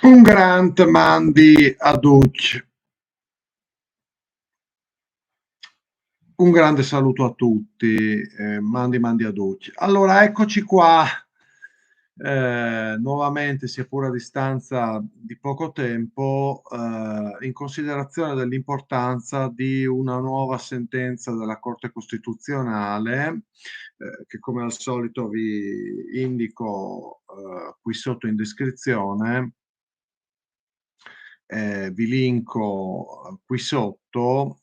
Un grant mandi a Duc. Un grande saluto a tutti, mandi a Duc. Allora, eccoci qua, nuovamente, sia pure a distanza di poco tempo, in considerazione dell'importanza di una nuova sentenza della Corte Costituzionale, che come al solito vi indico qui sotto in descrizione. Vi linko qui sotto,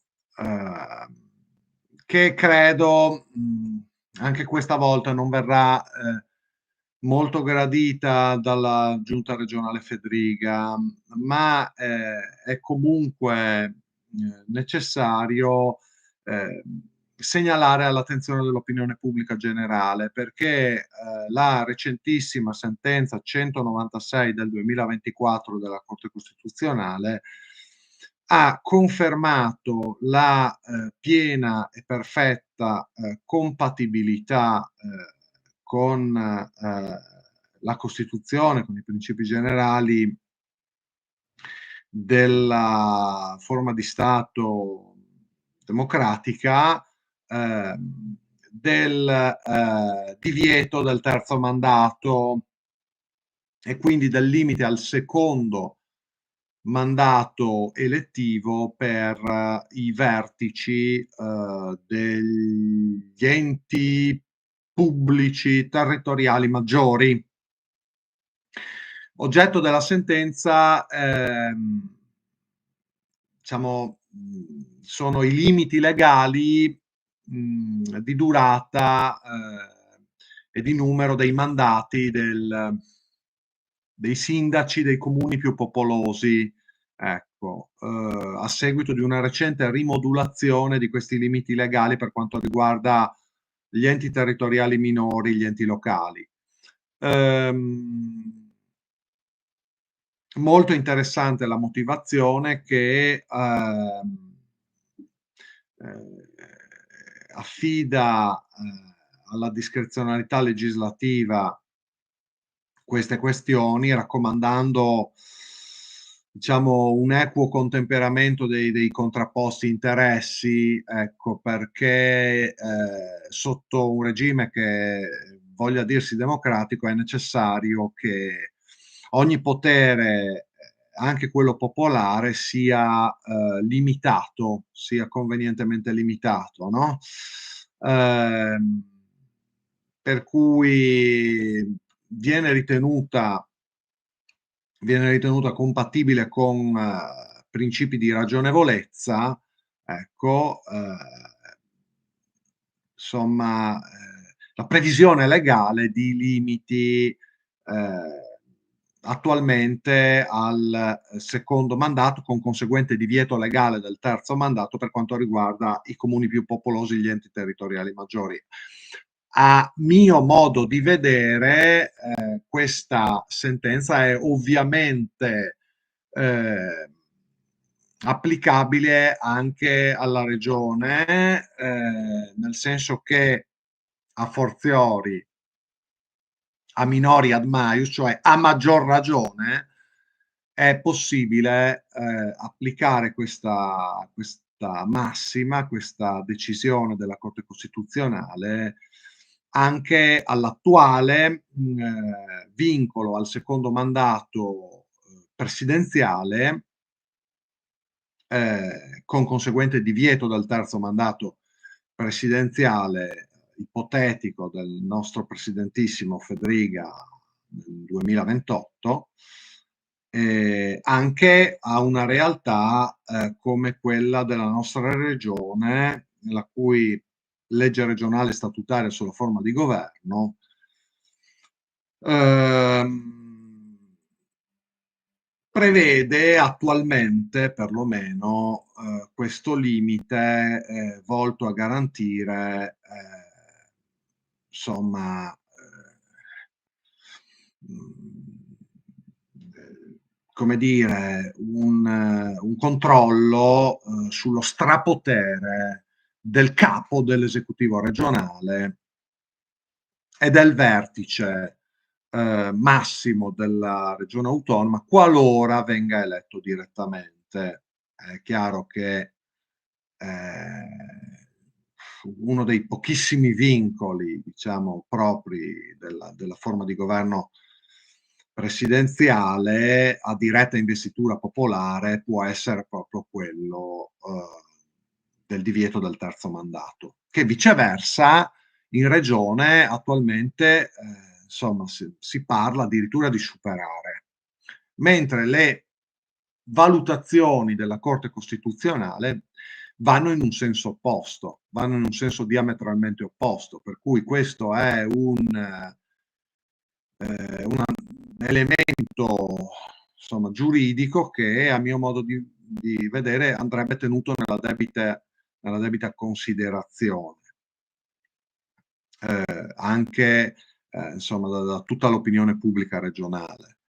che credo anche questa volta non verrà molto gradita dalla Giunta regionale Fedriga, ma è comunque necessario eh, segnalare all'attenzione dell'opinione pubblica generale, perché la recentissima sentenza 196 del 2024 della Corte Costituzionale ha confermato la piena e perfetta compatibilità con la Costituzione, con i principi generali della forma di Stato democratica, del divieto del terzo mandato e quindi del limite al secondo mandato elettivo per i vertici degli enti pubblici territoriali maggiori. Oggetto della sentenza, diciamo, sono i limiti legali di durata e di numero dei mandati dei sindaci dei comuni più popolosi. Ecco, a seguito di una recente rimodulazione di questi limiti legali per quanto riguarda gli enti territoriali minori, gli enti locali. Molto interessante la motivazione che affida alla discrezionalità legislativa queste questioni, raccomandando, diciamo, un equo contemperamento dei contrapposti interessi, ecco, perché sotto un regime che voglia dirsi democratico è necessario che ogni potere, anche quello popolare, sia limitato, sia convenientemente limitato, no? Per cui viene ritenuta compatibile con principi di ragionevolezza, ecco, insomma, la previsione legale di limiti attualmente al secondo mandato, con conseguente divieto legale del terzo mandato per quanto riguarda i comuni più popolosi, gli enti territoriali maggiori. A mio modo di vedere, questa sentenza è ovviamente applicabile anche alla regione, nel senso che a fortiori, a minori ad maius, cioè a maggior ragione, è possibile applicare questa massima, questa decisione della Corte Costituzionale anche all'attuale vincolo al secondo mandato presidenziale, con conseguente divieto del terzo mandato presidenziale ipotetico del nostro presidentissimo Fedriga nel 2028, anche a una realtà come quella della nostra regione, la cui legge regionale statutaria sulla forma di governo prevede attualmente perlomeno questo limite volto a garantire insomma come dire un controllo sullo strapotere del capo dell'esecutivo regionale e del vertice massimo della regione autonoma qualora venga eletto direttamente. È chiaro che ehm, uno dei pochissimi vincoli, diciamo, propri della forma di governo presidenziale a diretta investitura popolare può essere proprio quello, del divieto del terzo mandato, che viceversa in regione attualmente, insomma si parla addirittura di superare, mentre le valutazioni della Corte Costituzonale vanno in un senso opposto, vanno in un senso diametralmente opposto, per cui questo è un elemento, insomma, giuridico che a mio modo di vedere andrebbe tenuto nella debita considerazione, anche, insomma, da tutta l'opinione pubblica regionale.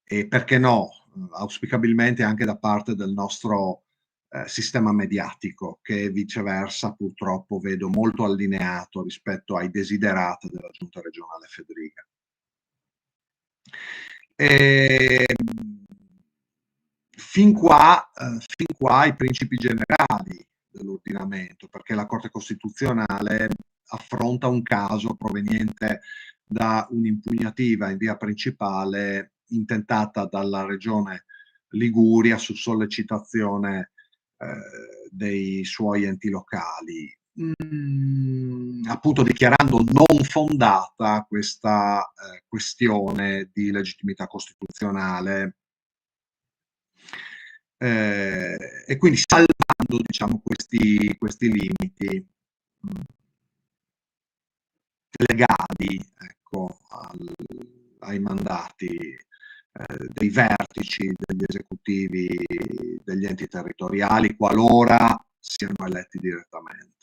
E perché no, auspicabilmente anche da parte del nostro, sistema mediatico, che viceversa purtroppo vedo molto allineato rispetto ai desiderata della giunta regionale Federica. Ehm, fin qua i principi generali dell'ordinamento, perché la Corte Costituzionale affronta un caso proveniente da un'impugnativa in via principale intentata dalla regione Liguria su sollecitazione dei suoi enti locali, appunto dichiarando non fondata questa questione di legittimità costituzionale, e quindi salvando, diciamo, questi limiti legali, ecco, ai mandati dei vertici degli esecutivi degli enti territoriali qualora siano eletti direttamente.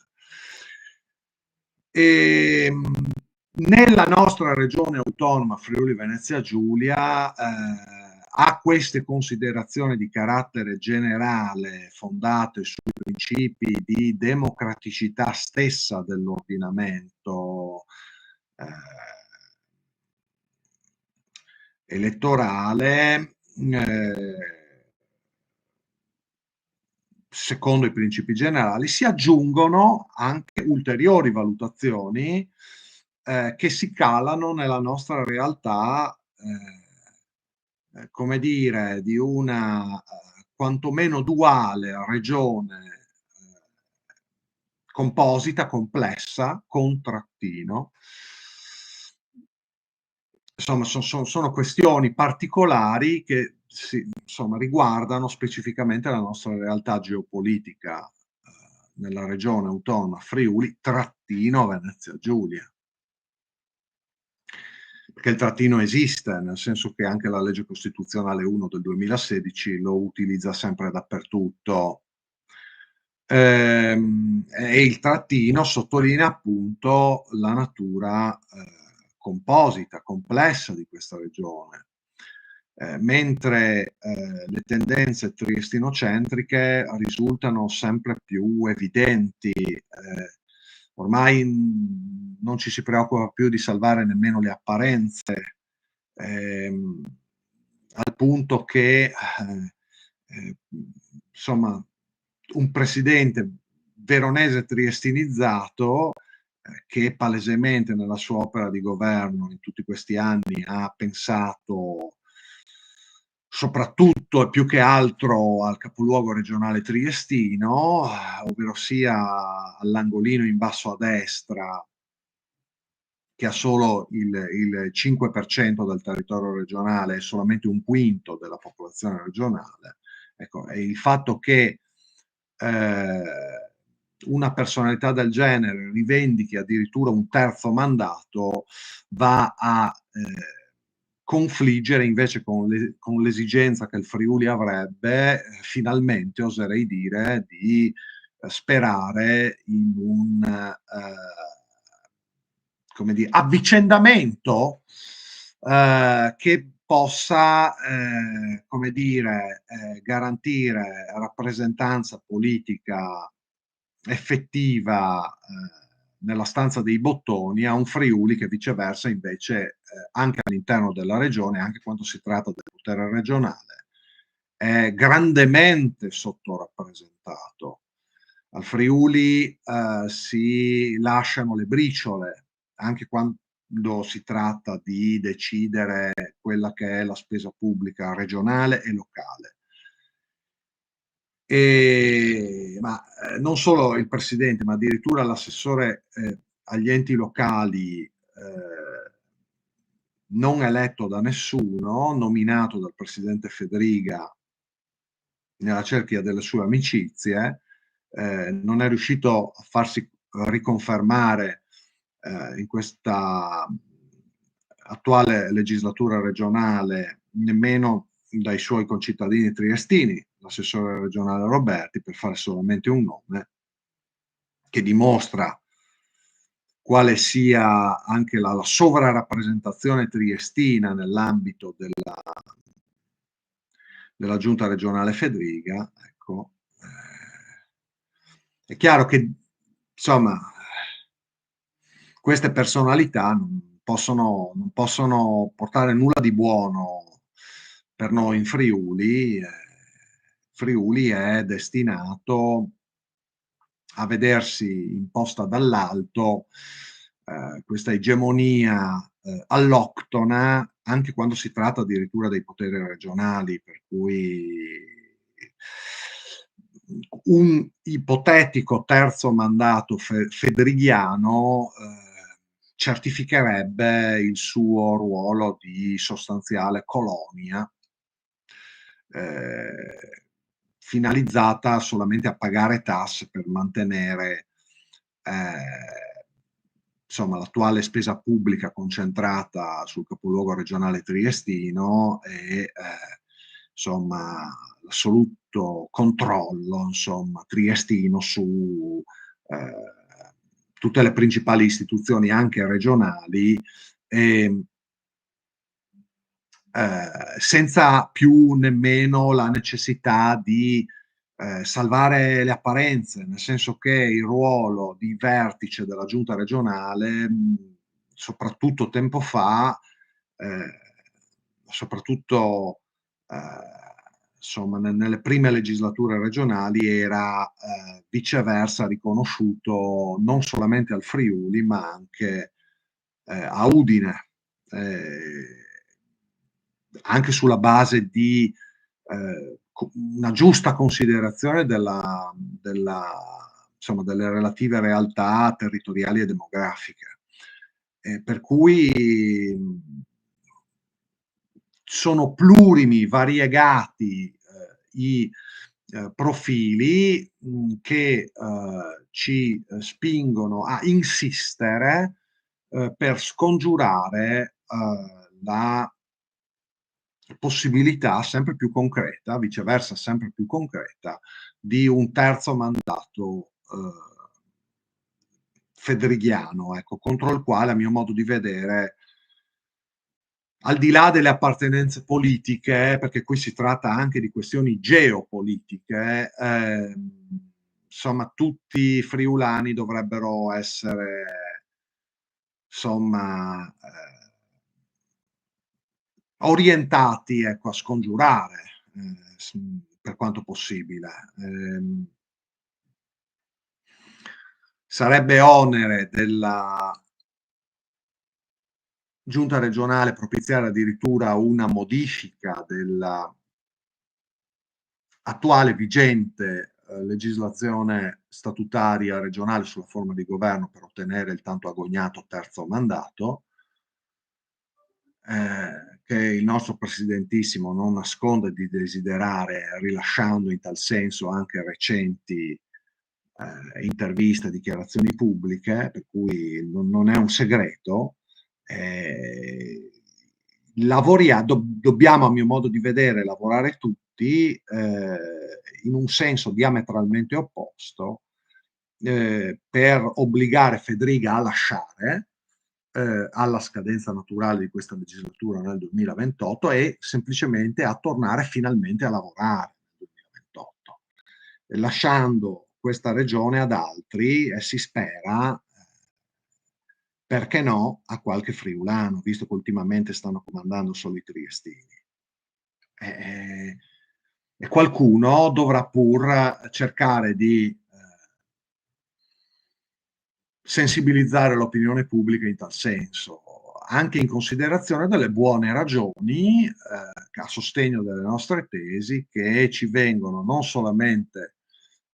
Nella nostra regione autonoma Friuli Venezia Giulia a queste considerazioni di carattere generale fondate sui principi di democraticità stessa dell'ordinamento elettorale, secondo i principi generali, si aggiungono anche ulteriori valutazioni che si calano nella nostra realtà, come dire, di una quantomeno duale regione composita, complessa, con trattino. Insomma, sono questioni particolari che insomma, riguardano specificamente la nostra realtà geopolitica nella regione autonoma Friuli, trattino Venezia Giulia. Perché il trattino esiste, nel senso che anche la legge costituzionale 1 del 2016 lo utilizza sempre dappertutto. E il trattino sottolinea appunto la natura composita, complessa di questa regione. Mentre le tendenze triestinocentriche risultano sempre più evidenti, ormai non ci si preoccupa più di salvare nemmeno le apparenze, ehm, al punto che insomma un presidente veronese triestinizzato che palesemente nella sua opera di governo in tutti questi anni ha pensato soprattutto e più che altro al capoluogo regionale triestino, ovverosia all'angolino in basso a destra, che ha solo il 5% del territorio regionale e solamente un quinto della popolazione regionale. Ecco, e il fatto che una personalità del genere rivendichi addirittura un terzo mandato va a confliggere invece con l'esigenza che il Friuli avrebbe, finalmente oserei dire, di sperare in un come dire, avvicendamento che possa, come dire, garantire rappresentanza politica effettiva nella stanza dei bottoni a un Friuli che viceversa invece, anche all'interno della regione, anche quando si tratta del potere regionale, è grandemente sottorappresentato. Al Friuli, si lasciano le briciole, anche quando si tratta di decidere quella che è la spesa pubblica regionale e locale. Ma non solo il presidente, ma addirittura l'assessore agli enti locali, non eletto da nessuno, nominato dal presidente Fedriga nella cerchia delle sue amicizie, non è riuscito a farsi riconfermare in questa attuale legislatura regionale nemmeno dai suoi concittadini triestini, l'assessore regionale Roberti, per fare solamente un nome, che dimostra quale sia anche la sovrarappresentazione triestina nell'ambito della giunta regionale Fedriga. Ecco, è chiaro che insomma queste personalità non possono portare nulla di buono per noi in Friuli. Friuli è destinato a vedersi imposta dall'alto questa egemonia alloctona, anche quando si tratta addirittura dei poteri regionali, per cui un ipotetico terzo mandato fedrighiano certificherebbe il suo ruolo di sostanziale colonia, finalizzata solamente a pagare tasse per mantenere insomma l'attuale spesa pubblica concentrata sul capoluogo regionale triestino e insomma l'assoluto controllo insomma triestino su tutte le principali istituzioni anche regionali, e senza più nemmeno la necessità di salvare le apparenze, nel senso che il ruolo di vertice della giunta regionale, soprattutto tempo fa, soprattutto insomma nelle prime legislature regionali, era viceversa riconosciuto non solamente al Friuli, ma anche a Udine. Anche sulla base di una giusta considerazione insomma, delle relative realtà territoriali e demografiche. Per cui sono plurimi, variegati i profili che ci spingono a insistere per scongiurare la possibilità sempre più concreta, viceversa sempre più concreta, di un terzo mandato fedrighiano, ecco, contro il quale, a mio modo di vedere, al di là delle appartenenze politiche, perché qui si tratta anche di questioni geopolitiche, insomma, tutti i friulani dovrebbero essere, insomma, orientati, ecco, a scongiurare, per quanto possibile. Sarebbe onere della giunta regionale propiziare addirittura una modifica della attuale vigente legislazione statutaria regionale sulla forma di governo per ottenere il tanto agognato terzo mandato, che il nostro presidentissimo non nasconde di desiderare, rilasciando in tal senso anche recenti interviste, dichiarazioni pubbliche, per cui non è un segreto. Dobbiamo, a mio modo di vedere, lavorare tutti in un senso diametralmente opposto per obbligare Fedriga a lasciare alla scadenza naturale di questa legislatura nel 2028 e semplicemente a tornare finalmente a lavorare nel 2028, lasciando questa regione ad altri, e si spera perché no, a qualche friulano, visto che ultimamente stanno comandando solo i triestini. E e qualcuno dovrà pur cercare di, sensibilizzare l'opinione pubblica in tal senso, anche in considerazione delle buone ragioni, a sostegno delle nostre tesi, che ci vengono non solamente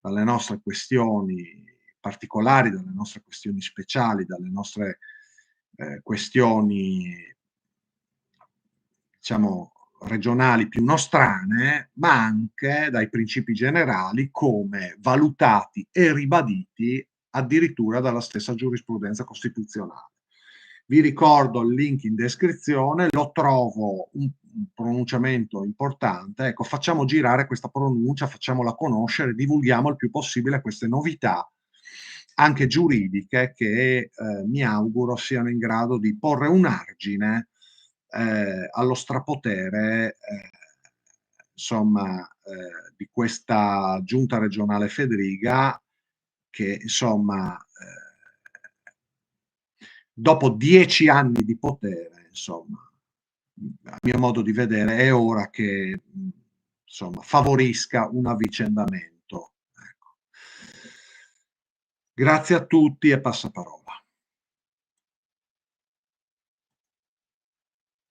dalle nostre questioni particolari, dalle nostre questioni speciali, dalle nostre, questioni, diciamo, regionali più nostrane, ma anche dai principi generali come valutati e ribaditi addirittura dalla stessa giurisprudenza costituzionale. Vi ricordo il link in descrizione, lo trovo un pronunciamento importante. Ecco, facciamo girare questa pronuncia, facciamola conoscere, divulghiamo il più possibile queste novità, anche giuridiche, che mi auguro siano in grado di porre un argine allo strapotere, insomma, di questa giunta regionale Fedriga che, insomma, dopo 10 anni di potere, insomma, a mio modo di vedere è ora che, insomma, favorisca un avvicendamento, ecco. Grazie a tutti e passaparola.